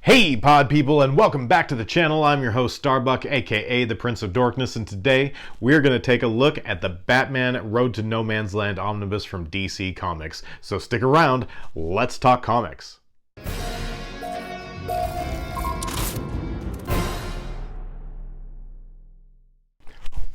Hey pod people, and welcome back to the channel. I'm your host Starbuck, aka the Prince of Dorkness, and today we're going to take a look at the Batman Road to No Man's Land Omnibus from DC Comics. So stick around, let's talk comics.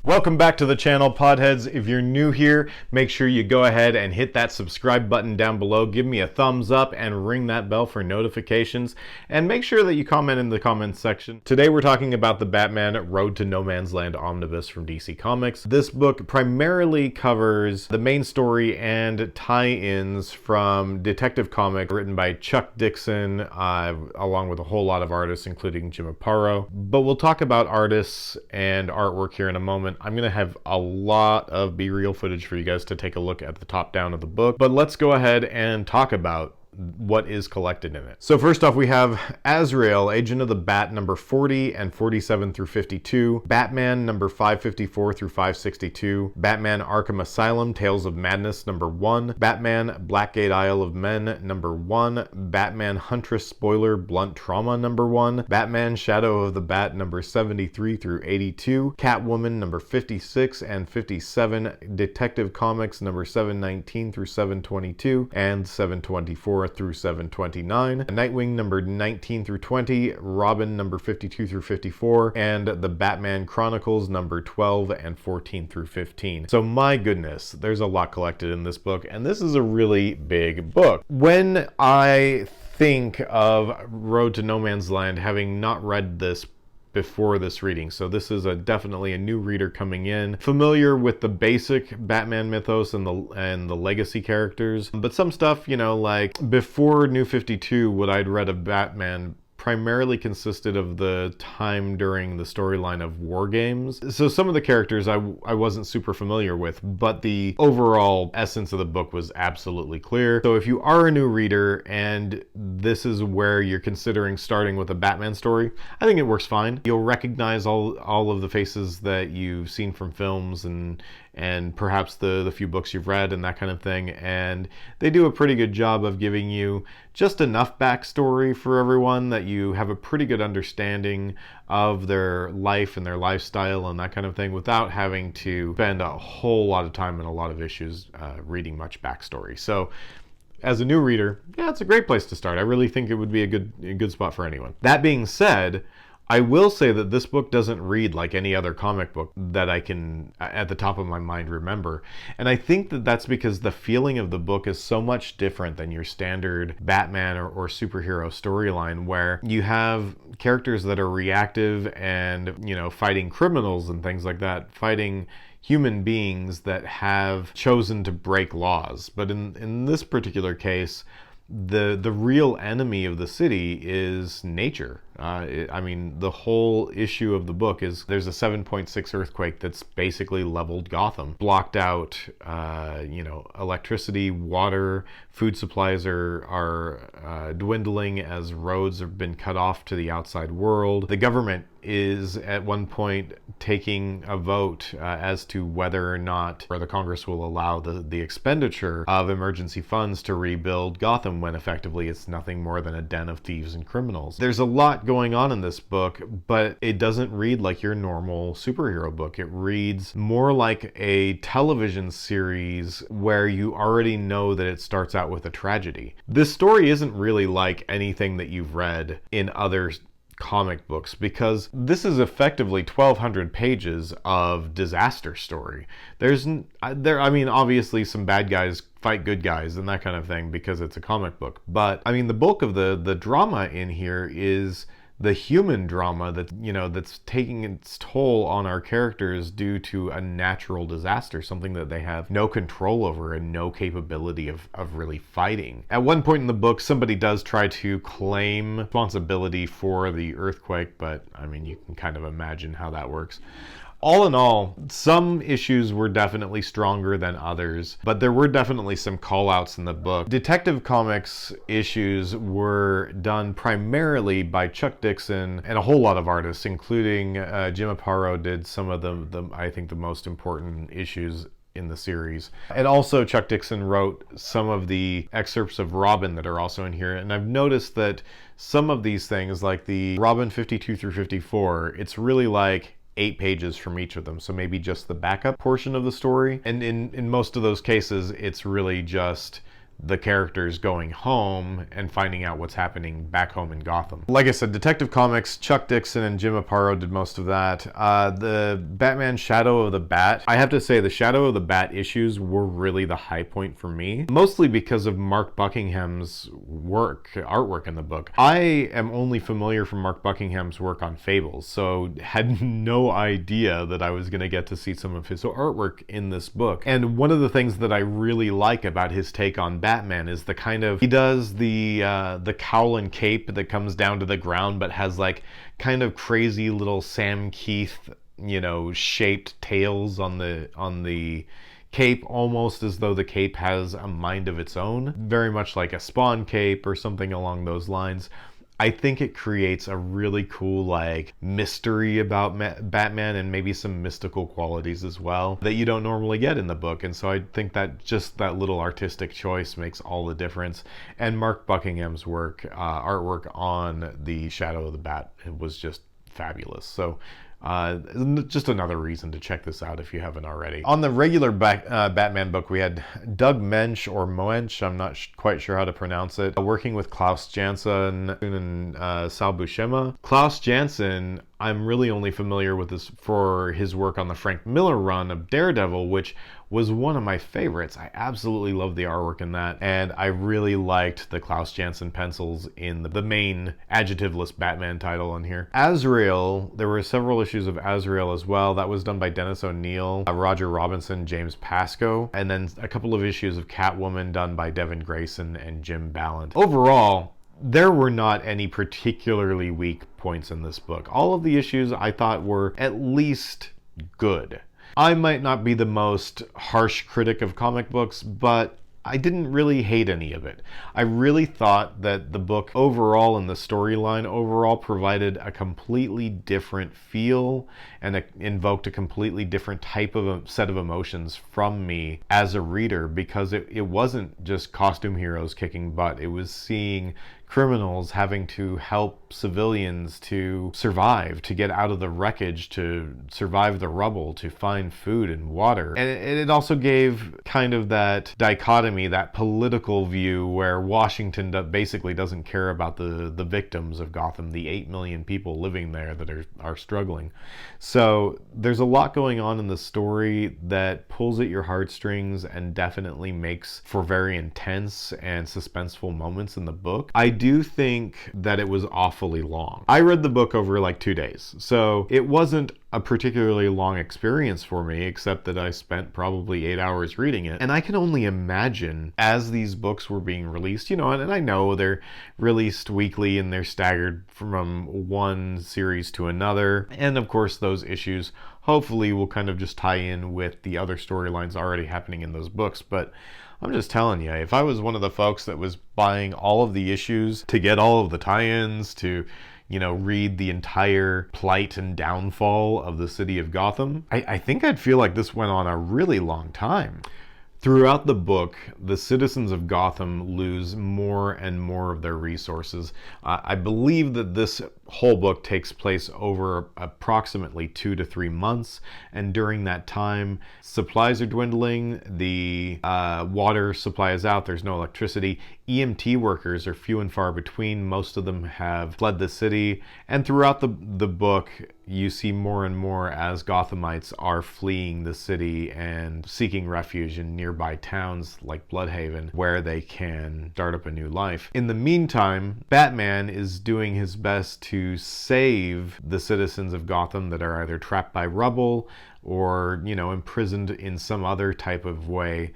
Welcome back to the channel, Podheads. If you're new here, make sure you go ahead and hit that subscribe button down below. Give me a thumbs up and ring that bell for notifications. And make sure that you comment in the comments section. Today we're talking about the Batman Road to No Man's Land Omnibus from DC Comics. This book primarily covers the main story and tie-ins from Detective Comics written by Chuck Dixon, along with a whole lot of artists, including Jim Aparo. But we'll talk about artists and artwork here in a moment. I'm going to have a lot of B-reel footage for you guys to take a look at the top down of the book, but let's go ahead and talk about what is collected in it. So first off, we have Azrael, Agent of the Bat, number 40 and 47 through 52, Batman number 554 through 562, Batman Arkham Asylum, Tales of Madness, number 1, Batman Blackgate Isle of Men, number 1, Batman Huntress Spoiler Blunt Trauma, number 1, Batman Shadow of the Bat, number 73 through 82, Catwoman, number 56 and 57, Detective Comics, number 719 through 722, and 724 through 729, Nightwing number 19 through 20, Robin number 52 through 54, and the Batman Chronicles number 12 and 14 through 15. So my goodness, there's a lot collected in this book, and this is a really big book. When I think of Road to No Man's Land, having not read this before this reading, so this is definitely a new reader coming in, familiar with the basic Batman mythos and the legacy characters, but some stuff, you know, like before New 52, what I'd read of Batman primarily consisted of the time during the storyline of War Games. So some of the characters I wasn't super familiar with, but the overall essence of the book was absolutely clear. So if you are a new reader and this is where you're considering starting with a Batman story, I think it works fine. You'll recognize all of the faces that you've seen from films and perhaps the few books you've read and that kind of thing, and they do a pretty good job of giving you just enough backstory for everyone that you have a pretty good understanding of their life and their lifestyle and that kind of thing without having to spend a whole lot of time and a lot of issues reading much backstory. So as a new reader, yeah, it's a great place to start. I really think it would be a good spot for anyone. That being said, I will say that this book doesn't read like any other comic book that I can, at the top of my mind, remember. And I think that that's because the feeling of the book is so much different than your standard Batman or superhero storyline, where you have characters that are reactive and, you know, fighting criminals and things like that, fighting human beings that have chosen to break laws. But in this particular case, the real enemy of the city is nature. I mean, the whole issue of the book is there's a 7.6 earthquake that's basically leveled Gotham, blocked out, electricity, water, food supplies are dwindling as roads have been cut off to the outside world. The government is at one point taking a vote as to whether or not the Congress will allow the expenditure of emergency funds to rebuild Gotham, when effectively it's nothing more than a den of thieves and criminals. There's a lot going on in this book, but it doesn't read like your normal superhero book. It reads more like a television series where you already know that it starts out with a tragedy. This story isn't really like anything that you've read in other comic books, because this is effectively 1,200 pages of disaster story. I mean, obviously some bad guys fight good guys and that kind of thing because it's a comic book, but I mean, the bulk of the drama in here is the human drama that's taking its toll on our characters due to a natural disaster, something that they have no control over and no capability of really fighting. At one point in the book, somebody does try to claim responsibility for the earthquake, but I mean, you can kind of imagine how that works. All in all, some issues were definitely stronger than others, but there were definitely some call-outs in the book. Detective Comics issues were done primarily by Chuck Dixon and a whole lot of artists, including Jim Aparo did some of I think the most important issues in the series. And also Chuck Dixon wrote some of the excerpts of Robin that are also in here. And I've noticed that some of these things, like the Robin 52 through 54, it's really like 8 pages from each of them. So maybe just the backup portion of the story. And in most of those cases, it's really just the characters going home and finding out what's happening back home in Gotham. Like I said, Detective Comics, Chuck Dixon and Jim Aparo did most of that. The Batman Shadow of the Bat, I have to say the Shadow of the Bat issues were really the high point for me, mostly because of Mark Buckingham's artwork in the book. I am only familiar from Mark Buckingham's work on Fables, so had no idea that I was going to get to see some of his artwork in this book. And one of the things that I really like about his take on Batman is the kind of, he does the cowl and cape that comes down to the ground but has like kind of crazy little Sam Keith, you know, shaped tails on the cape, almost as though the cape has a mind of its own, very much like a Spawn cape or something along those lines. I think it creates a really cool like mystery about Batman and maybe some mystical qualities as well that you don't normally get in the book. And so I think that just that little artistic choice makes all the difference. And Mark Buckingham's artwork on the Shadow of the Bat was just fabulous. So just another reason to check this out if you haven't already. On the regular Batman book, we had Doug Moench, or Moench, I'm not quite sure how to pronounce it, working with Klaus Janson and Sal Buscema. Klaus Janson, I'm really only familiar with this for his work on the Frank Miller run of Daredevil, which was one of my favorites. I absolutely loved the artwork in that, and I really liked the Klaus Janson pencils in the main adjectiveless Batman title in here. Azrael, there were several issues of Azrael as well. That was done by Dennis O'Neil, Roger Robinson, James Pascoe, and then a couple of issues of Catwoman done by Devin Grayson and Jim Ballant. Overall, there were not any particularly weak points in this book. All of the issues I thought were at least good. I might not be the most harsh critic of comic books, but I didn't really hate any of it. I really thought that the book overall and the storyline overall provided a completely different feel and invoked a completely different type of a set of emotions from me as a reader, because it wasn't just costume heroes kicking butt. It was seeing criminals having to help civilians to survive, to get out of the wreckage, to survive the rubble, to find food and water. And it also gave kind of that dichotomy, that political view where Washington basically doesn't care about the victims of Gotham, the 8 million people living there that are struggling. So there's a lot going on in the story that pulls at your heartstrings and definitely makes for very intense and suspenseful moments in the book. I do think that it was awfully long. I read the book over like 2 days, so it wasn't a particularly long experience for me, except that I spent probably 8 hours reading it. And I can only imagine as these books were being released, you know, and I know they're released weekly and they're staggered from one series to another. And of course, those issues hopefully will kind of just tie in with the other storylines already happening in those books. But I'm just telling you, if I was one of the folks that was buying all of the issues to get all of the tie-ins, to, you know, read the entire plight and downfall of the city of Gotham, I think I'd feel like this went on a really long time. Throughout the book, the citizens of Gotham lose more and more of their resources. I believe that this whole book takes place over approximately 2 to 3 months, and during that time, supplies are dwindling, the water supply is out, there's no electricity, EMT workers are few and far between, most of them have fled the city, and throughout the book, you see more and more as Gothamites are fleeing the city and seeking refuge in nearby towns like Bloodhaven, where they can start up a new life. In the meantime, Batman is doing his best to save the citizens of Gotham that are either trapped by rubble or, you know, imprisoned in some other type of way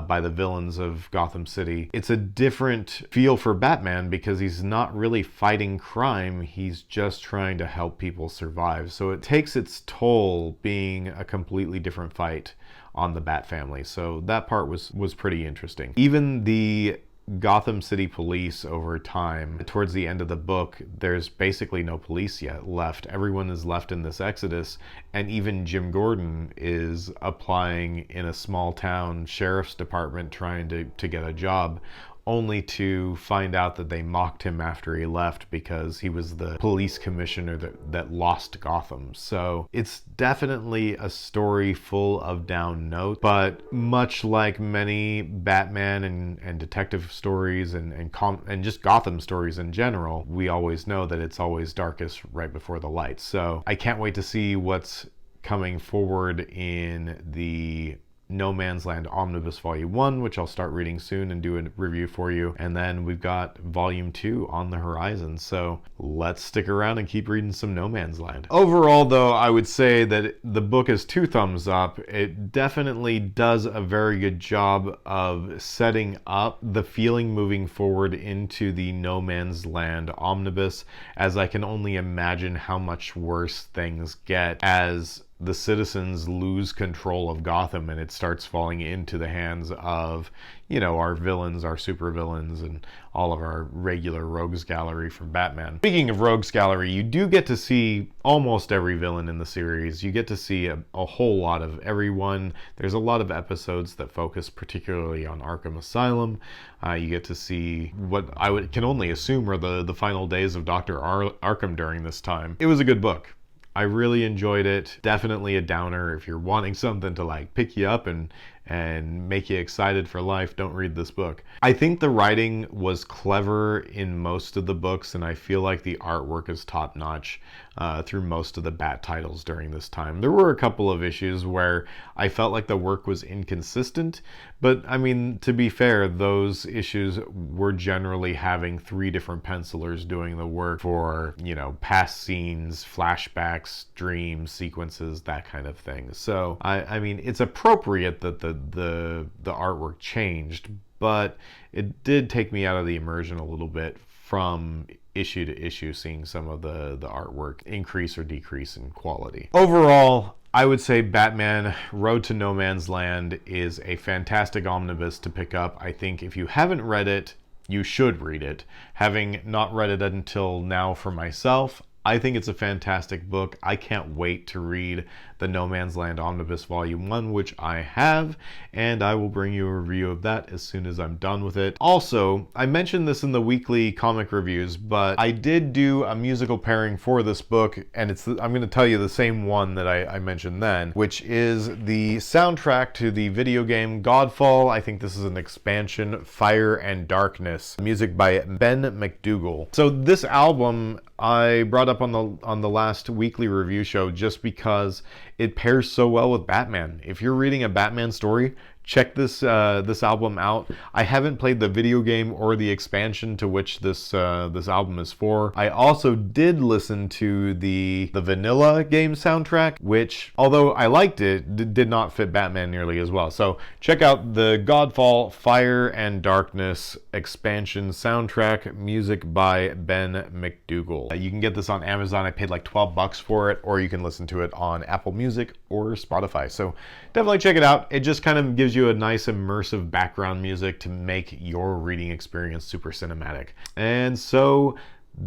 by the villains of Gotham City. It's a different feel for Batman because he's not really fighting crime, he's just trying to help people survive. So it takes its toll being a completely different fight on the Bat family. So that part was pretty interesting. Even the Gotham City police over time. Towards the end of the book, there's basically no police yet left. Everyone is left in this exodus, and even Jim Gordon is applying in a small town sheriff's department trying to get a job, only to find out that they mocked him after he left because he was the police commissioner that lost Gotham. So it's definitely a story full of down notes, but much like many Batman and detective stories and just Gotham stories in general, we always know that it's always darkest right before the light. So I can't wait to see what's coming forward in the No Man's Land Omnibus Volume 1, which I'll start reading soon and do a review for you. And then we've got Volume 2 on the horizon. So let's stick around and keep reading some No Man's Land. Overall, though, I would say that the book is 2 thumbs up. It definitely does a very good job of setting up the feeling moving forward into the No Man's Land Omnibus, as I can only imagine how much worse things get as the citizens lose control of Gotham and it starts falling into the hands of, you know, our villains, our supervillains, and all of our regular rogues gallery from Batman. Speaking of rogues gallery, you do get to see almost every villain in the series. You get to see a whole lot of everyone. There's a lot of episodes that focus particularly on Arkham Asylum. You get to see what can only assume are the final days of Dr. Arkham during this time. It was a good book. I really enjoyed it. Definitely a downer. If you're wanting something to like pick you up and make you excited for life, don't read this book. I think the writing was clever in most of the books, and I feel like the artwork is top-notch through most of the Bat titles during this time. There were a couple of issues where I felt like the work was inconsistent, but I mean, to be fair, those issues were generally having 3 different pencilers doing the work for, you know, past scenes, flashbacks, dreams, sequences, that kind of thing. So I mean, it's appropriate that the artwork changed, but it did take me out of the immersion a little bit from issue to issue, seeing some of the artwork increase or decrease in quality. Overall, I would say Batman Road to No Man's Land is a fantastic omnibus to pick up. I think if you haven't read it, you should read it. Having not read it until now for myself, I think it's a fantastic book. I can't wait to read the No Man's Land Omnibus Volume 1, which I have, and I will bring you a review of that as soon as I'm done with it. Also, I mentioned this in the weekly comic reviews, but I did do a musical pairing for this book, and I'm going to tell you the same one that I mentioned then, which is the soundtrack to the video game Godfall. I think this is an expansion, Fire and Darkness, music by Ben McDougall. So this album I brought up on the last weekly review show just because it pairs so well with Batman. If you're reading a Batman story, check this album out. I haven't played the video game or the expansion to which this album is for. I also did listen to the vanilla game soundtrack, which, although I liked it, did not fit Batman nearly as well. So check out the Godfall Fire and Darkness expansion soundtrack, music by Ben McDougall. You can get this on Amazon. I paid like $12 for it, or you can listen to it on Apple Music or Spotify. So definitely check it out. It just kind of gives you a nice immersive background music to make your reading experience super cinematic. And so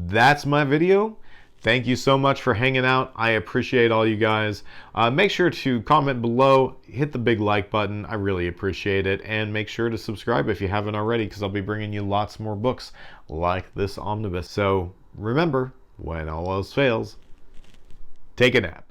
that's my video. Thank you so much for hanging out. I appreciate all you guys. Make sure to comment below, hit the big like button. I really appreciate it. And make sure to subscribe if you haven't already, because I'll be bringing you lots more books like this omnibus. So remember, when all else fails, take a nap.